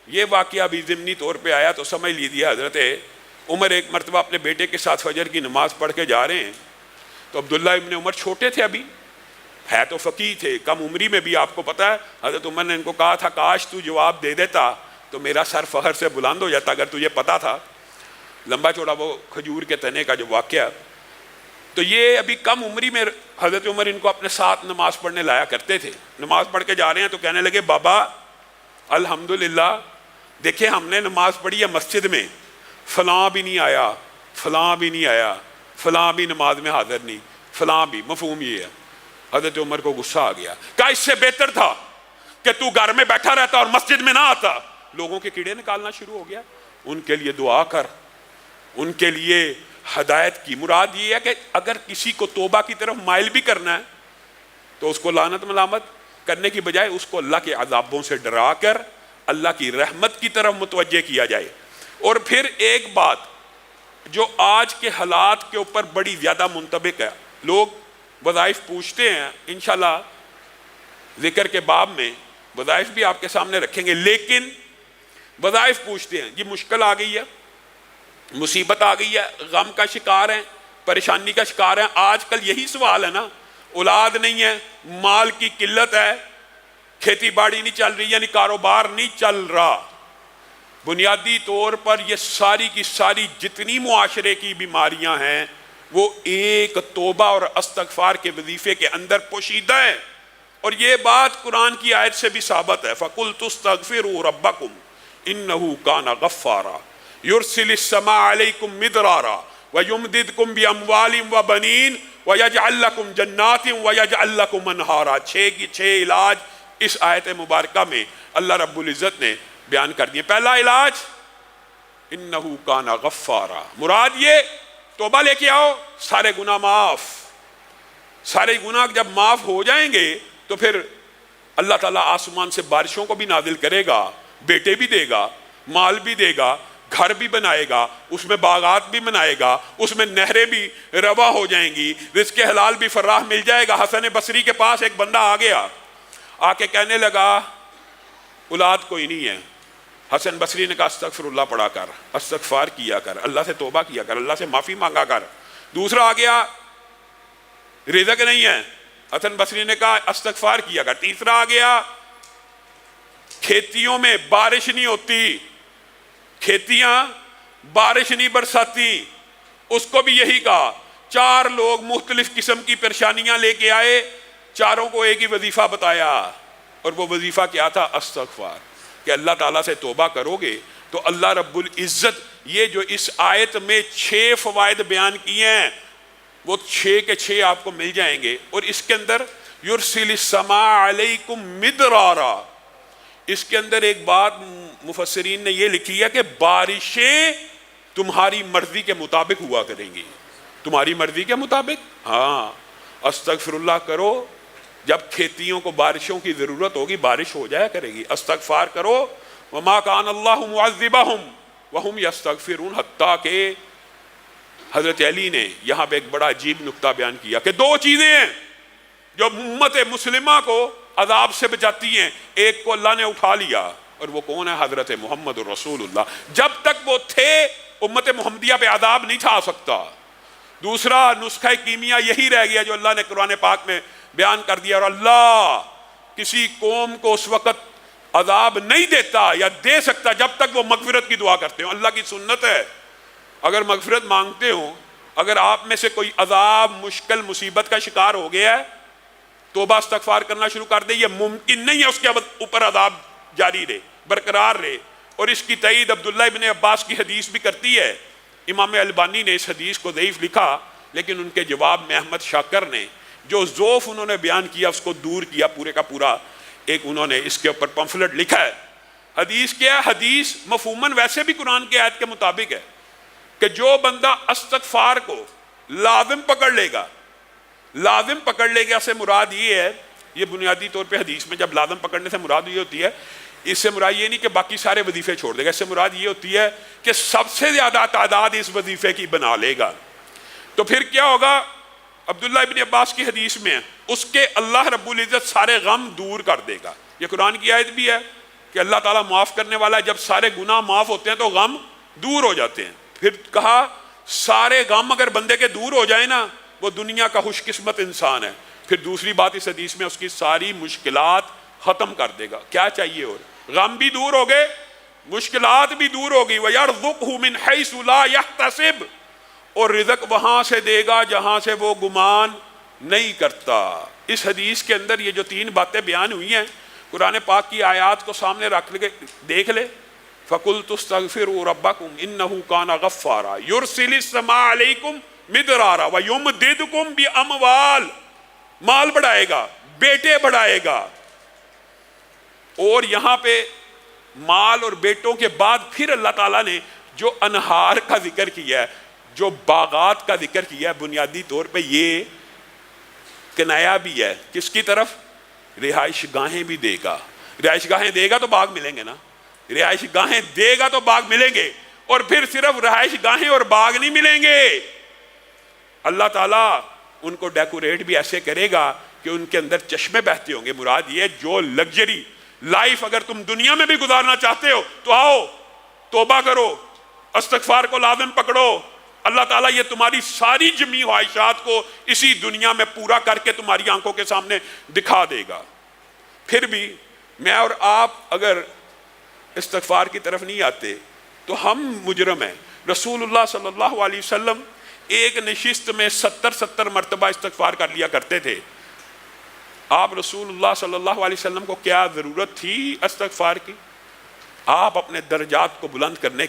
یہ واقعہ بھی ضمنی طور پہ آیا تو سمجھ لیجیے حضرت عمر ایک مرتبہ اپنے بیٹے کے ساتھ فجر کی نماز پڑھ کے جا رہے ہیں، تو عبداللہ ابن عمر چھوٹے تھے، ابھی ہے تو فقیہ تھے، کم عمری میں بھی، آپ کو پتہ ہے حضرت عمر نے ان کو کہا تھا کاش تو جواب دے دیتا تو میرا سر فخر سے بلند ہو جاتا اگر تجھے پتا تھا، لمبا چوڑا وہ کھجور کے تنے کا جو واقعہ۔ تو یہ ابھی کم عمری میں حضرت عمر ان کو اپنے ساتھ نماز پڑھنے لایا کرتے تھے۔ نماز پڑھ کے جا رہے ہیں تو کہنے لگے بابا الحمدللہ دیکھیں ہم نے نماز پڑھی ہے مسجد میں، فلاں بھی نہیں آیا، فلاں بھی نہیں آیا، فلاں بھی نماز میں حاضر نہیں، فلاں بھی، مفہوم یہ ہے۔ حضرت عمر کو غصہ آ گیا، کہا اس سے بہتر تھا کہ تو گھر میں بیٹھا رہتا اور مسجد میں نہ آتا۔ لوگوں کے کیڑے نکالنا شروع ہو گیا۔ ان کے لیے دعا کر، ان کے لیے ہدایت کی۔ مراد یہ ہے کہ اگر کسی کو توبہ کی طرف مائل بھی کرنا ہے تو اس کو لعنت ملامت کرنے کی بجائے اس کو اللہ کے عذابوں سے ڈرا کر اللہ کی رحمت کی طرف متوجہ کیا جائے۔ اور پھر ایک بات جو آج کے حالات کے اوپر بڑی زیادہ منطبق ہے، لوگ وظائف پوچھتے ہیں، انشاءاللہ ذکر کے باب میں وظائف بھی آپ کے سامنے رکھیں گے، لیکن وظائف پوچھتے ہیں یہ مشکل آ گئی ہے، مصیبت آ گئی ہے، غم کا شکار ہیں، پریشانی کا شکار ہیں۔ آج کل یہی سوال ہے نا، اولاد نہیں ہے، مال کی قلت ہے، کھیتی باڑی نہیں چل رہی، یعنی کاروبار نہیں چل رہا۔ بنیادی طور پر یہ ساری کی ساری جتنی معاشرے کی بیماریاں ہیں وہ ایک توبہ اور استغفار کے وظیفے کے اندر پوشیدہ ہے۔ اور یہ بات قرآن کی آیت سے بھی ثابت ہے، فَقُلْتُ اسْتَغْفِرُوا رَبَّكُمْ إِنَّهُ كَانَ غَفَّارًا يُرْسِلِ السَّمَاءَ عَلَيْكُمْ مِدْرَارًا وَيُمْدِدْكُمْ بِأَمْوَالٍ وَبَنِينَ وَيَجْعَلْ لَكُمْ جَنَّاتٍ وَيَجْعَلْ لَكُمْ أَنْهَارًا۔ چھ کی چھ علاج اس آیت مبارکہ میں اللہ رب العزت نے بیان کر دیے۔ پہلا علاج انہو کان غفارا، مراد یہ توبہ لے کے آؤ، سارے گناہ معاف۔ سارے گناہ جب معاف ہو جائیں گے تو پھر اللہ تعالیٰ آسمان سے بارشوں کو بھی نازل کرے گا، بیٹے بھی دے گا، مال بھی دے گا، گھر بھی بنائے گا، اس میں باغات بھی بنائے گا، اس میں نہریں بھی روا ہو جائیں گی، رزق حلال بھی فراہ مل جائے گا۔ حسن بصری کے پاس ایک بندہ آ گیا، آ کے کہنے لگا اولاد کوئی نہیں ہے۔ حسن بصری نے کہا استغفر اللہ پڑھا کر، استغفار کیا کر، اللہ سے توبہ کیا کر، اللہ سے معافی مانگا کر۔ دوسرا آ گیا رزق نہیں ہے، حسن بصری نے کہا استغفار کیا کر۔ تیسرا آ گیا کھیتیوں میں بارش نہیں ہوتی، کھیتیاں بارش نہیں برساتی، اس کو بھی یہی کہا۔ چار لوگ مختلف قسم کی پریشانیاں لے کے آئے، چاروں کو ایک ہی وظیفہ بتایا، اور وہ وظیفہ کیا تھا؟ استغفار، کہ اللہ تعالیٰ سے توبہ کرو گے تو اللہ رب العزت یہ جو اس آیت میں 6 فوائد بیان کیے ہیں وہ 6 کے 6 آپ کو مل جائیں گے۔ اور اس کے اندر یرسل السماء علیکم مدرارا، اس کے اندر ایک بات مفسرین نے یہ لکھی ہے کہ بارشیں تمہاری مرضی کے مطابق ہوا کریں گی۔ تمہاری مرضی کے مطابق؟ ہاں، استغفر اللہ کرو، جب کھیتیوں کو بارشوں کی ضرورت ہوگی بارش ہو جایا کرے گی۔ استغفار کرو، وما کان اللہ معذبہم وہم یستغفرون، حتیٰ کہ حضرت علی نے یہاں پہ ایک بڑا عجیب نکتہ بیان کیا کہ 2 چیزیں ہیں جو امت مسلمہ کو عذاب سے بچاتی ہیں، ایک کو اللہ نے اٹھا لیا، اور وہ کون ہے؟ حضرت محمد رسول اللہ۔ جب تک وہ تھے امت محمدیہ پہ عذاب نہیں تھا آ سکتا۔ دوسرا نسخہ کیمیا یہی رہ گیا جو اللہ نے قرآن پاک میں بیان کر دیا، اور اللہ کسی قوم کو اس وقت عذاب نہیں دیتا یا دے سکتا جب تک وہ مغفرت کی دعا کرتے ہوں۔ اللہ کی سنت ہے، اگر مغفرت مانگتے ہوں، اگر آپ میں سے کوئی عذاب مشکل مصیبت کا شکار ہو گیا ہے، توبہ استغفار کرنا شروع کر دے، یہ ممکن نہیں ہے اس کے اوپر عذاب جاری رہے، برقرار رہے۔ اور اس کی تائید عبداللہ ابن عباس کی حدیث بھی کرتی ہے۔ امام البانی نے اس حدیث کو ضعیف لکھا، لیکن ان کے جواب میں احمد شاکر نے جو ضعف انہوں نے بیان کیا اس کو دور کیا، پورے کا پورا ایک انہوں نے اس کے اوپر پمفلٹ لکھا ہے۔ حدیث کیا ہے؟ حدیث مفہوماً ویسے بھی قرآن کی آیت کے مطابق ہے کہ جو بندہ استغفار کو لازم پکڑ لے گا، لازم پکڑ لے گا سے مراد یہ ہے، یہ بنیادی طور پہ حدیث میں جب لازم پکڑنے سے مراد یہ ہوتی ہے، اس سے مراد یہ نہیں کہ باقی سارے وظیفے چھوڑ دے گا، اس سے مراد یہ ہوتی ہے کہ سب سے زیادہ تعداد اس وظیفے کی بنا لے گا۔ تو پھر کیا ہوگا؟ عبداللہ ابن عباس کی حدیث میں اس کے اللہ رب العزت سارے غم دور کر دے گا۔ یہ قرآن کی آیت بھی ہے، کہ اللہ تعالیٰ معاف کرنے والا ہے. جب سارے گناہ معاف ہوتے ہیں تو غم دور ہو جاتے ہیں. پھر کہا سارے غم اگر بندے کے دور ہو جائیں نا وہ دنیا کا خوش قسمت انسان ہے. پھر دوسری بات اس حدیث میں اس کی ساری مشکلات ختم کر دے گا. کیا چاہیے؟ اور غم بھی دور ہو گئے, مشکلات بھی دور ہو گئی. وَيَرْزُقْهُ مِنْ حَيْثُ لَا يَحْتَسِبُ, اور رزق وہاں سے دے گا جہاں سے وہ گمان نہیں کرتا. اس حدیث کے اندر یہ جو 3 باتیں بیان ہوئی ہیں, قرآن پاک کی آیات کو سامنے رکھ کے دیکھ لے. فَقُلْتُ اسْتَغْفِرُوا رَبَّكُمْ إِنَّهُ كَانَ غَفَّارًا يُرْسِلِ السَّمَاءَ عَلَيْكُمْ مِدْرَارًا وَيُمْدِدْكُمْ بِأَمْوَالٍ, مال بڑھائے گا, بیٹے بڑھائے گا. اور یہاں پہ مال اور بیٹوں کے بعد پھر اللہ تعالیٰ نے جو انہار کا ذکر کیا ہے, جو باغات کا ذکر کیا ہے, بنیادی طور پہ یہ کنایا بھی ہے کس کی طرف؟ رہائش گاہیں بھی دے گا. رہائش گاہیں دے گا تو باغ ملیں گے نا, رہائش گاہیں دے گا تو باغ ملیں گے. اور پھر صرف رہائش گاہیں اور باغ نہیں ملیں گے, اللہ تعالیٰ ان کو ڈیکوریٹ بھی ایسے کرے گا کہ ان کے اندر چشمے بہتے ہوں گے. مراد یہ جو لگژری لائف اگر تم دنیا میں بھی گزارنا چاہتے ہو تو آؤ توبہ کرو, استغفار کو لازم پکڑو. اللہ تعالیٰ یہ تمہاری ساری جمی خواہشات کو اسی دنیا میں پورا کر کے تمہاری آنکھوں کے سامنے دکھا دے گا. پھر بھی میں اور آپ اگر استغفار کی طرف نہیں آتے تو ہم مجرم ہیں. رسول اللہ صلی اللہ علیہ وسلم ایک نشست میں 70 مرتبہ استغفار کر لیا کرتے تھے. آپ رسول اللہ صلی اللہ علیہ وسلم کو کیا ضرورت تھی استغفار کی؟ آپ اپنے درجات کو بلند کرنے